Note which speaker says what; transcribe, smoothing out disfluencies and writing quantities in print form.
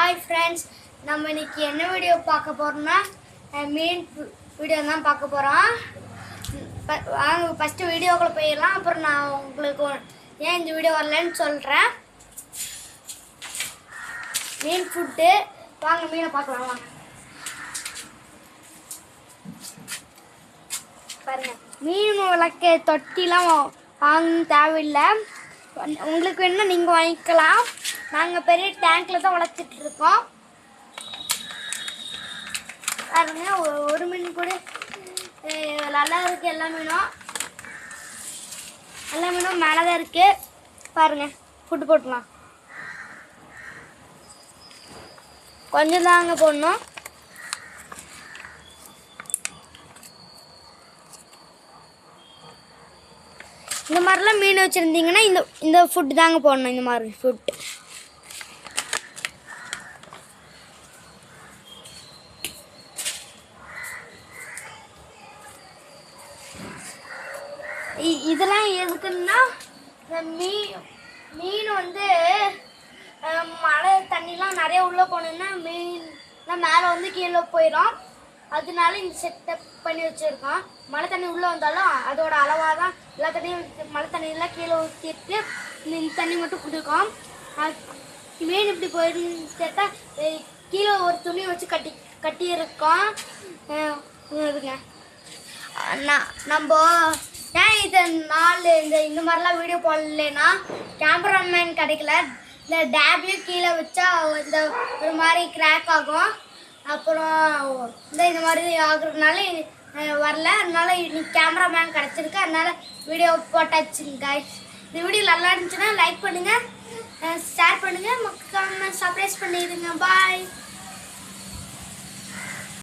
Speaker 1: Hi friends, நம்ம இன்னைக்கு என்ன வீடியோ பார்க்க போகிறோம்னா மீன் வீடியோ தான் பார்க்க போகிறோம். வாங்க ஃபஸ்ட்டு வீடியோக்குள்ளே போயிடலாம். அப்புறம் நான் உங்களுக்கு ஏன் இந்த வீடியோ வரலன்னு சொல்கிறேன். மீன் ஃபுட்டு வாங்க மீனை பார்க்கலாம். வாங்க பாருங்க, மீன் வளர்க்க தொட்டிலாம் வாங்க தேவையில்லை. உங்களுக்கு வேணும்னா நீங்கள் வாங்கிக்கலாம். நாங்கள் பெரிய டேங்க்கில் தான் வளர்த்துட்டு இருக்கோம். பாருங்க, ஒரு மீன் கூட நல்லா இருக்குது. எல்லா மீனும் மேலே தான் இருக்குது. பாருங்கள், ஃபுட்டு போட்டுலாம் கொஞ்சம் தாங்க போடணும். இந்த மாதிரிலாம் மீன் வச்சுருந்தீங்கன்னா இந்த ஃபுட்டு தாங்க போடணும். இந்த மாதிரி ஃபுட்டு இதெல்லாம் எதுக்குன்னா, மீன் வந்து மழை தண்ணிலாம் நிறைய உள்ளே போனோம்னா மீன்லாம் மேலே வந்து கீழே போயிடும். அதனால இந்த செட்டப் பண்ணி வச்சுருக்கோம். மழை தண்ணி உள்ளே வந்தாலும் அதோட அளவாக தான் எல்லா தண்ணியும் மழை தண்ணியெல்லாம் கீழே ஊற்றிட்டு இந்த தண்ணி மட்டும் கொடுக்கும். மீன் இப்படி போயிடுன்னு கேட்டால் கீழே ஒரு துணி வச்சு கட்டியிருக்கோம். இருங்க, நம்ம ஏன் இந்த மாதிரிலாம் வீடியோ போடலைன்னா கேமராமேன் கிடைக்கல. இந்த டேபையும் கீழே வச்சா இந்த ஒரு மாதிரி கிராக் ஆகும். அப்புறம் இந்த மாதிரி ஆகுறதுனால வரல. அதனால இன்னைக்கு கேமராமேன் கிடச்சிருக்கு. அதனால வீடியோ போட்டாச்சுங்க காய்ஸ். இந்த வீடியோ நல்லா இருந்துச்சுன்னா லைக் பண்ணுங்கள், ஷேர் பண்ணுங்கள், மக்களுக்கான சப்ஸ்கிரைப் பண்ணிடுங்க. பாய்.